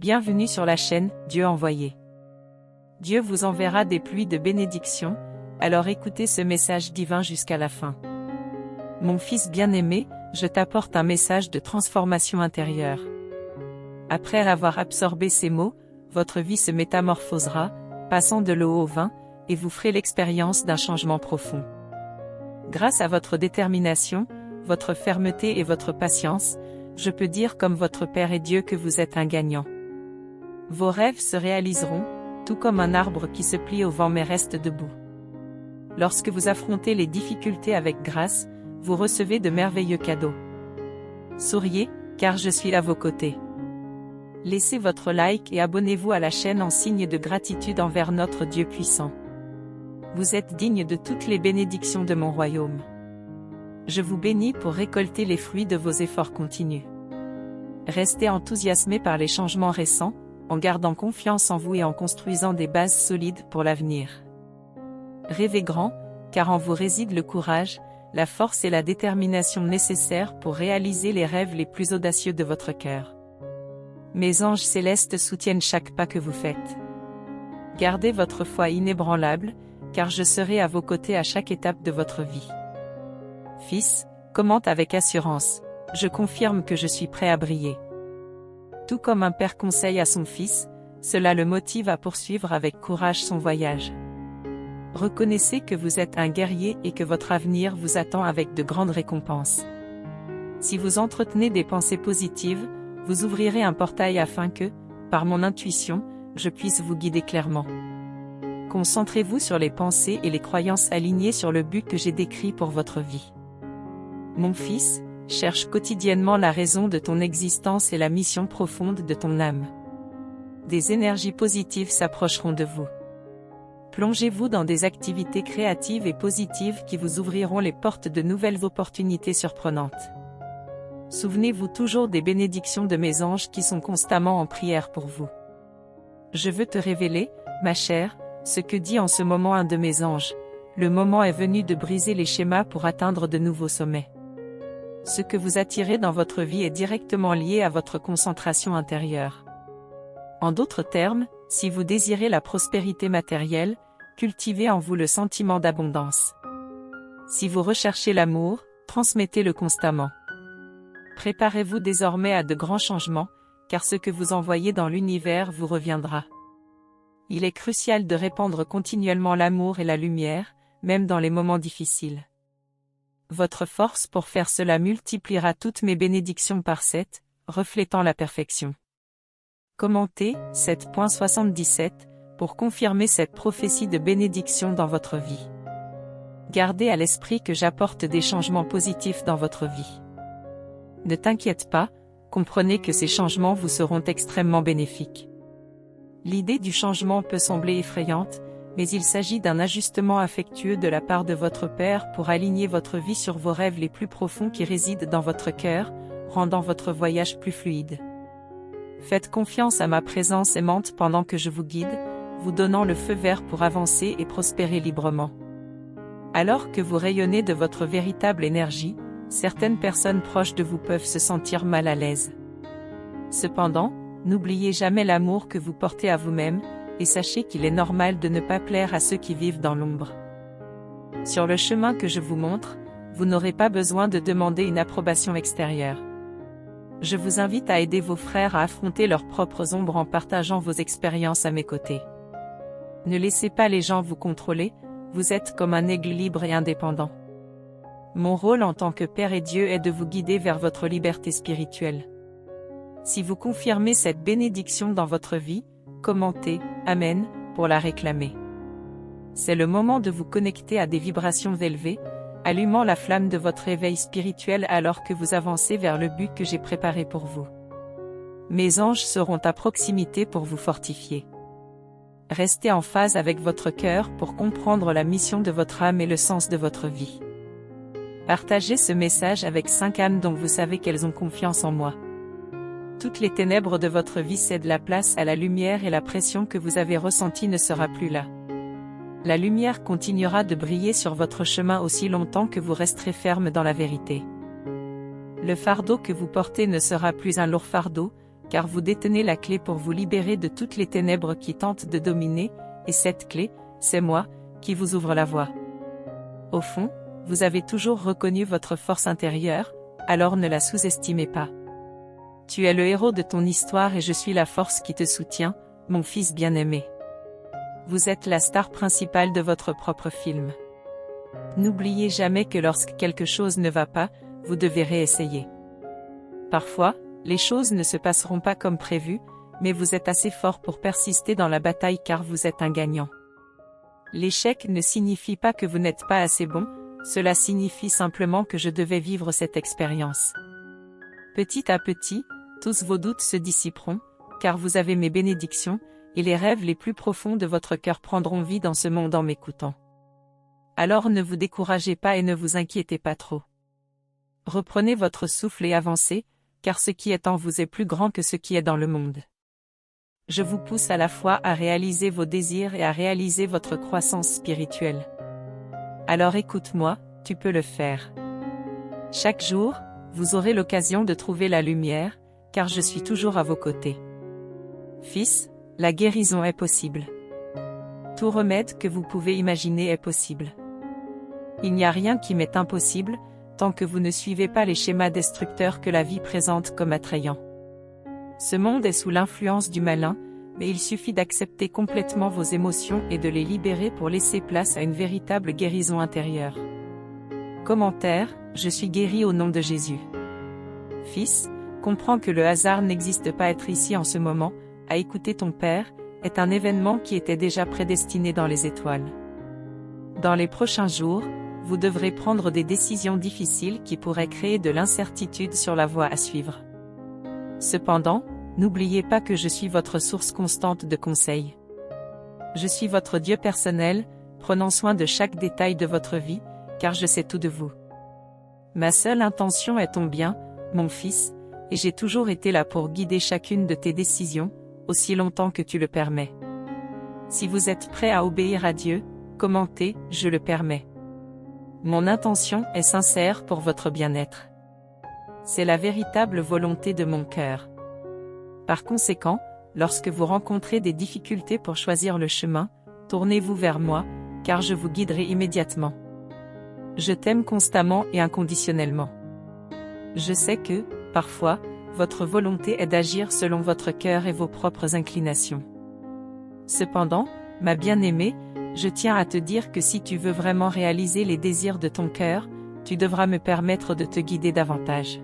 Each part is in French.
Bienvenue sur la chaîne Dieu envoyé. Dieu vous enverra des pluies de bénédictions, alors écoutez ce message divin jusqu'à la fin. Mon fils bien-aimé, je t'apporte un message de transformation intérieure. Après avoir absorbé ces mots, votre vie se métamorphosera, passant de l'eau au vin, et vous ferez l'expérience d'un changement profond. Grâce à votre détermination, votre fermeté et votre patience, je peux dire comme votre Père et Dieu que vous êtes un gagnant. Vos rêves se réaliseront, tout comme un arbre qui se plie au vent mais reste debout. Lorsque vous affrontez les difficultés avec grâce, vous recevez de merveilleux cadeaux. Souriez, car je suis à vos côtés. Laissez votre like et abonnez-vous à la chaîne en signe de gratitude envers notre Dieu puissant. Vous êtes digne de toutes les bénédictions de mon royaume. Je vous bénis pour récolter les fruits de vos efforts continus. Restez enthousiasmés par les changements récents, en gardant confiance en vous et en construisant des bases solides pour l'avenir. Rêvez grand, car en vous réside le courage, la force et la détermination nécessaires pour réaliser les rêves les plus audacieux de votre cœur. Mes anges célestes soutiennent chaque pas que vous faites. Gardez votre foi inébranlable, car je serai à vos côtés à chaque étape de votre vie. Fils, commente avec assurance, je confirme que je suis prêt à briller. Tout comme un père conseille à son fils, cela le motive à poursuivre avec courage son voyage. Reconnaissez que vous êtes un guerrier et que votre avenir vous attend avec de grandes récompenses. Si vous entretenez des pensées positives, vous ouvrirez un portail afin que, par mon intuition, je puisse vous guider clairement. Concentrez-vous sur les pensées et les croyances alignées sur le but que j'ai décrit pour votre vie. Mon fils, cherche quotidiennement la raison de ton existence et la mission profonde de ton âme. Des énergies positives s'approcheront de vous. Plongez-vous dans des activités créatives et positives qui vous ouvriront les portes de nouvelles opportunités surprenantes. Souvenez-vous toujours des bénédictions de mes anges qui sont constamment en prière pour vous. Je veux te révéler, ma chère, ce que dit en ce moment un de mes anges. Le moment est venu de briser les schémas pour atteindre de nouveaux sommets. Ce que vous attirez dans votre vie est directement lié à votre concentration intérieure. En d'autres termes, si vous désirez la prospérité matérielle, cultivez en vous le sentiment d'abondance. Si vous recherchez l'amour, transmettez-le constamment. Préparez-vous désormais à de grands changements, car ce que vous envoyez dans l'univers vous reviendra. Il est crucial de répandre continuellement l'amour et la lumière, même dans les moments difficiles. Votre force pour faire cela multipliera toutes mes bénédictions par 7, reflétant la perfection. Commentez 7.77 pour confirmer cette prophétie de bénédiction dans votre vie. Gardez à l'esprit que j'apporte des changements positifs dans votre vie. Ne t'inquiète pas, comprenez que ces changements vous seront extrêmement bénéfiques. L'idée du changement peut sembler effrayante, mais il s'agit d'un ajustement affectueux de la part de votre Père pour aligner votre vie sur vos rêves les plus profonds qui résident dans votre cœur, rendant votre voyage plus fluide. Faites confiance à ma présence aimante pendant que je vous guide, vous donnant le feu vert pour avancer et prospérer librement. Alors que vous rayonnez de votre véritable énergie, certaines personnes proches de vous peuvent se sentir mal à l'aise. Cependant, n'oubliez jamais l'amour que vous portez à vous-même, et sachez qu'il est normal de ne pas plaire à ceux qui vivent dans l'ombre. Sur le chemin que je vous montre, vous n'aurez pas besoin de demander une approbation extérieure. Je vous invite à aider vos frères à affronter leurs propres ombres en partageant vos expériences à mes côtés. Ne laissez pas les gens vous contrôler, vous êtes comme un aigle libre et indépendant. Mon rôle en tant que Père et Dieu est de vous guider vers votre liberté spirituelle. Si vous confirmez cette bénédiction dans votre vie, commentez « Amen » pour la réclamer. C'est le moment de vous connecter à des vibrations élevées, allumant la flamme de votre éveil spirituel alors que vous avancez vers le but que j'ai préparé pour vous. Mes anges seront à proximité pour vous fortifier. Restez en phase avec votre cœur pour comprendre la mission de votre âme et le sens de votre vie. Partagez ce message avec 5 âmes dont vous savez qu'elles ont confiance en moi. Toutes les ténèbres de votre vie cèdent la place à la lumière et la pression que vous avez ressentie ne sera plus là. La lumière continuera de briller sur votre chemin aussi longtemps que vous resterez ferme dans la vérité. Le fardeau que vous portez ne sera plus un lourd fardeau, car vous détenez la clé pour vous libérer de toutes les ténèbres qui tentent de dominer, et cette clé, c'est moi, qui vous ouvre la voie. Au fond, vous avez toujours reconnu votre force intérieure, alors ne la sous-estimez pas. Tu es le héros de ton histoire et je suis la force qui te soutient, mon fils bien-aimé. Vous êtes la star principale de votre propre film. N'oubliez jamais que lorsque quelque chose ne va pas, vous devez réessayer. Parfois, les choses ne se passeront pas comme prévu, mais vous êtes assez fort pour persister dans la bataille car vous êtes un gagnant. L'échec ne signifie pas que vous n'êtes pas assez bon, cela signifie simplement que je devais vivre cette expérience. Petit à petit, tous vos doutes se dissiperont, car vous avez mes bénédictions, et les rêves les plus profonds de votre cœur prendront vie dans ce monde en m'écoutant. Alors ne vous découragez pas et ne vous inquiétez pas trop. Reprenez votre souffle et avancez, car ce qui est en vous est plus grand que ce qui est dans le monde. Je vous pousse à la fois à réaliser vos désirs et à réaliser votre croissance spirituelle. Alors écoute-moi, tu peux le faire. Chaque jour, vous aurez l'occasion de trouver la lumière, car je suis toujours à vos côtés. Fils, la guérison est possible. Tout remède que vous pouvez imaginer est possible. Il n'y a rien qui m'est impossible, tant que vous ne suivez pas les schémas destructeurs que la vie présente comme attrayants. Ce monde est sous l'influence du malin, mais il suffit d'accepter complètement vos émotions et de les libérer pour laisser place à une véritable guérison intérieure. Commentaire, je suis guéri au nom de Jésus. Fils, comprends que le hasard n'existe pas. Être ici en ce moment, à écouter ton Père, est un événement qui était déjà prédestiné dans les étoiles. Dans les prochains jours, vous devrez prendre des décisions difficiles qui pourraient créer de l'incertitude sur la voie à suivre. Cependant, n'oubliez pas que je suis votre source constante de conseils. Je suis votre Dieu personnel, prenant soin de chaque détail de votre vie, car je sais tout de vous. Ma seule intention est ton bien, mon fils, et j'ai toujours été là pour guider chacune de tes décisions, aussi longtemps que tu le permets. Si vous êtes prêt à obéir à Dieu, commentez, je le permets. Mon intention est sincère pour votre bien-être. C'est la véritable volonté de mon cœur. Par conséquent, lorsque vous rencontrez des difficultés pour choisir le chemin, tournez-vous vers moi, car je vous guiderai immédiatement. Je t'aime constamment et inconditionnellement. Je sais que, parfois, votre volonté est d'agir selon votre cœur et vos propres inclinations. Cependant, ma bien-aimée, je tiens à te dire que si tu veux vraiment réaliser les désirs de ton cœur, tu devras me permettre de te guider davantage.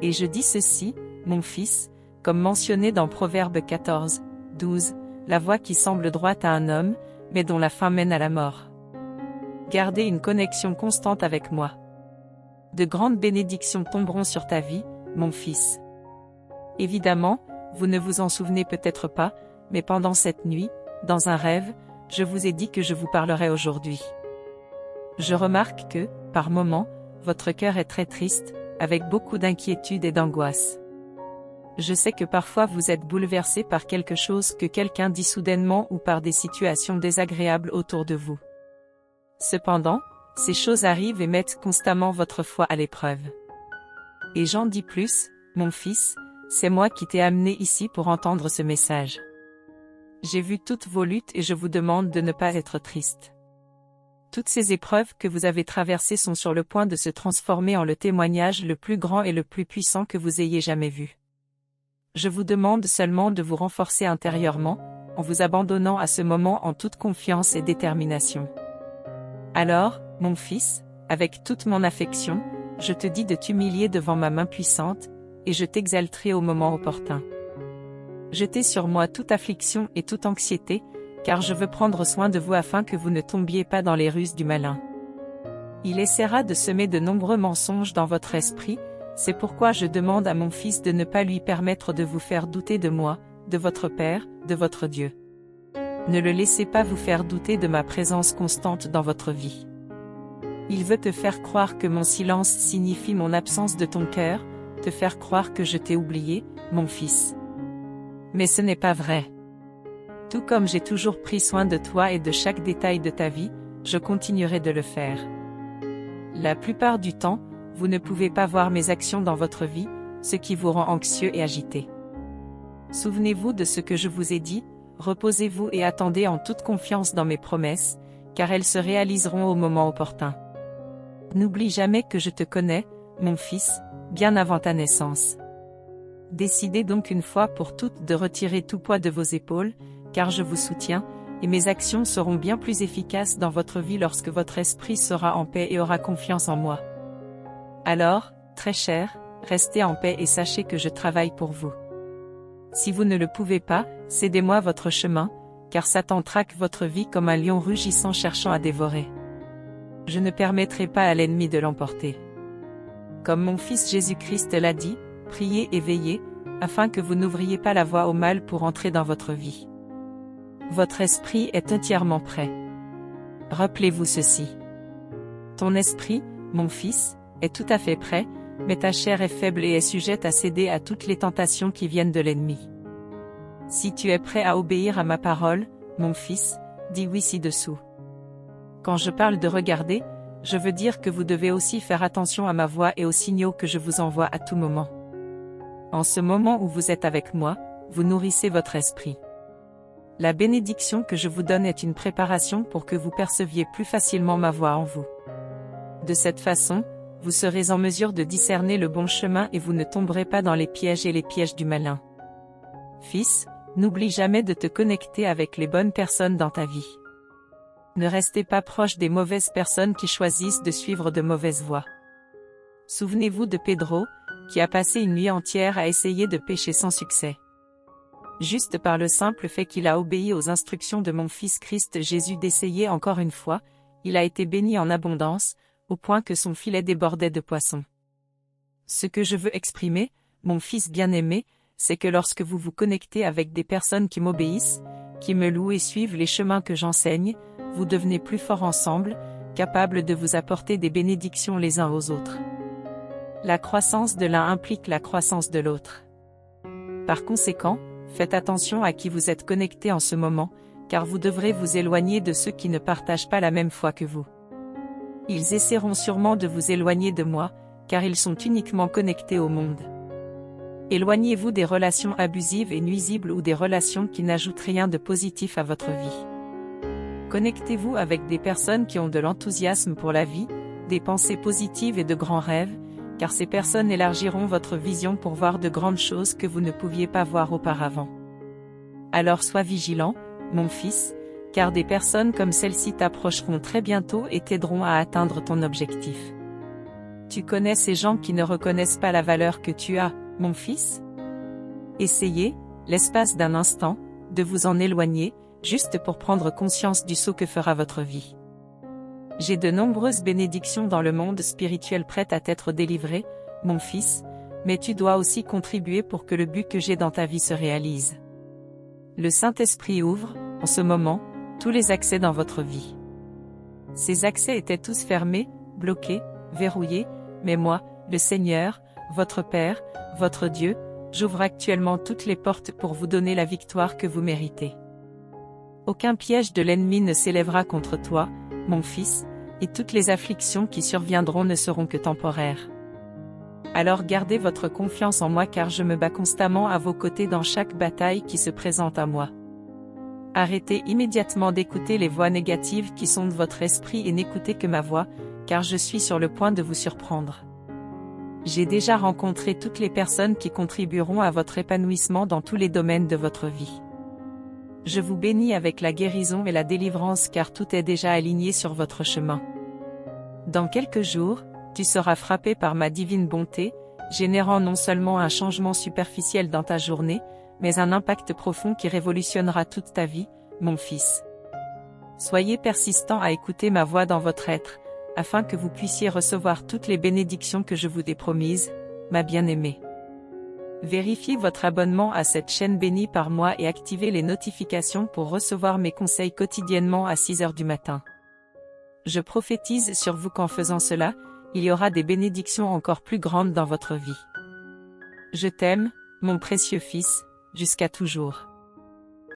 Et je dis ceci, mon fils, comme mentionné dans Proverbe 14, 12, la voie qui semble droite à un homme, mais dont la fin mène à la mort. Gardez une connexion constante avec moi. De grandes bénédictions tomberont sur ta vie, mon fils. Évidemment, vous ne vous en souvenez peut-être pas, mais pendant cette nuit, dans un rêve, je vous ai dit que je vous parlerai aujourd'hui. Je remarque que, par moments, votre cœur est très triste, avec beaucoup d'inquiétude et d'angoisse. Je sais que parfois vous êtes bouleversé par quelque chose que quelqu'un dit soudainement ou par des situations désagréables autour de vous. Cependant, ces choses arrivent et mettent constamment votre foi à l'épreuve. Et j'en dis plus, mon fils, c'est moi qui t'ai amené ici pour entendre ce message. J'ai vu toutes vos luttes et je vous demande de ne pas être triste. Toutes ces épreuves que vous avez traversées sont sur le point de se transformer en le témoignage le plus grand et le plus puissant que vous ayez jamais vu. Je vous demande seulement de vous renforcer intérieurement, en vous abandonnant à ce moment en toute confiance et détermination. Alors, mon fils, avec toute mon affection, je te dis de t'humilier devant ma main puissante, et je t'exalterai au moment opportun. Jetez sur moi toute affliction et toute anxiété, car je veux prendre soin de vous afin que vous ne tombiez pas dans les ruses du malin. Il essaiera de semer de nombreux mensonges dans votre esprit, c'est pourquoi je demande à mon fils de ne pas lui permettre de vous faire douter de moi, de votre Père, de votre Dieu. Ne le laissez pas vous faire douter de ma présence constante dans votre vie. Il veut te faire croire que mon silence signifie mon absence de ton cœur, te faire croire que je t'ai oublié, mon fils. Mais ce n'est pas vrai. Tout comme j'ai toujours pris soin de toi et de chaque détail de ta vie, je continuerai de le faire. La plupart du temps, vous ne pouvez pas voir mes actions dans votre vie, ce qui vous rend anxieux et agité. Souvenez-vous de ce que je vous ai dit, reposez-vous et attendez en toute confiance dans mes promesses, car elles se réaliseront au moment opportun. N'oublie jamais que je te connais, mon fils, bien avant ta naissance. Décidez donc une fois pour toutes de retirer tout poids de vos épaules, car je vous soutiens, et mes actions seront bien plus efficaces dans votre vie lorsque votre esprit sera en paix et aura confiance en moi. Alors, très cher, restez en paix et sachez que je travaille pour vous. Si vous ne le pouvez pas, cédez-moi votre chemin, car Satan traque votre vie comme un lion rugissant cherchant à dévorer. Je ne permettrai pas à l'ennemi de l'emporter. Comme mon Fils Jésus-Christ l'a dit, priez et veillez, afin que vous n'ouvriez pas la voie au mal pour entrer dans votre vie. Votre esprit est entièrement prêt. Rappelez-vous ceci. Ton esprit, mon fils, est tout à fait prêt, mais ta chair est faible et est sujette à céder à toutes les tentations qui viennent de l'ennemi. Si tu es prêt à obéir à ma parole, mon fils, dis oui ci-dessous. Quand je parle de regarder, je veux dire que vous devez aussi faire attention à ma voix et aux signaux que je vous envoie à tout moment. En ce moment où vous êtes avec moi, vous nourrissez votre esprit. La bénédiction que je vous donne est une préparation pour que vous perceviez plus facilement ma voix en vous. De cette façon, vous serez en mesure de discerner le bon chemin et vous ne tomberez pas dans les pièges et les pièges du malin. Fils, n'oublie jamais de te connecter avec les bonnes personnes dans ta vie. Ne restez pas proche des mauvaises personnes qui choisissent de suivre de mauvaises voies. Souvenez-vous de Pedro, qui a passé une nuit entière à essayer de pécher sans succès. Juste par le simple fait qu'il a obéi aux instructions de mon Fils Christ Jésus d'essayer encore une fois, il a été béni en abondance, au point que son filet débordait de poissons. Ce que je veux exprimer, mon fils bien-aimé, c'est que lorsque vous vous connectez avec des personnes qui m'obéissent, qui me louent et suivent les chemins que j'enseigne, vous devenez plus forts ensemble, capables de vous apporter des bénédictions les uns aux autres. La croissance de l'un implique la croissance de l'autre. Par conséquent, faites attention à qui vous êtes connecté en ce moment, car vous devrez vous éloigner de ceux qui ne partagent pas la même foi que vous. Ils essaieront sûrement de vous éloigner de moi, car ils sont uniquement connectés au monde. Éloignez-vous des relations abusives et nuisibles ou des relations qui n'ajoutent rien de positif à votre vie. Connectez-vous avec des personnes qui ont de l'enthousiasme pour la vie, des pensées positives et de grands rêves, car ces personnes élargiront votre vision pour voir de grandes choses que vous ne pouviez pas voir auparavant. Alors sois vigilant, mon fils, car des personnes comme celle-ci t'approcheront très bientôt et t'aideront à atteindre ton objectif. Tu connais ces gens qui ne reconnaissent pas la valeur que tu as, mon fils? Essayez, l'espace d'un instant, de vous en éloigner, juste pour prendre conscience du saut que fera votre vie. J'ai de nombreuses bénédictions dans le monde spirituel prêtes à t'être délivrées, mon fils, mais tu dois aussi contribuer pour que le but que j'ai dans ta vie se réalise. Le Saint-Esprit ouvre, en ce moment, tous les accès dans votre vie. Ces accès étaient tous fermés, bloqués, verrouillés, mais moi, le Seigneur, votre Père, votre Dieu, j'ouvre actuellement toutes les portes pour vous donner la victoire que vous méritez. Aucun piège de l'ennemi ne s'élèvera contre toi, mon fils, et toutes les afflictions qui surviendront ne seront que temporaires. Alors gardez votre confiance en moi car je me bats constamment à vos côtés dans chaque bataille qui se présente à moi. Arrêtez immédiatement d'écouter les voix négatives qui sondent votre esprit et n'écoutez que ma voix, car je suis sur le point de vous surprendre. J'ai déjà rencontré toutes les personnes qui contribueront à votre épanouissement dans tous les domaines de votre vie. Je vous bénis avec la guérison et la délivrance car tout est déjà aligné sur votre chemin. Dans quelques jours, tu seras frappé par ma divine bonté, générant non seulement un changement superficiel dans ta journée, mais un impact profond qui révolutionnera toute ta vie, mon fils. Soyez persistant à écouter ma voix dans votre être, afin que vous puissiez recevoir toutes les bénédictions que je vous ai promises, ma bien-aimée. Vérifiez votre abonnement à cette chaîne bénie par moi et activez les notifications pour recevoir mes conseils quotidiennement à 6 heures du matin. Je prophétise sur vous qu'en faisant cela, il y aura des bénédictions encore plus grandes dans votre vie. Je t'aime, mon précieux fils, jusqu'à toujours.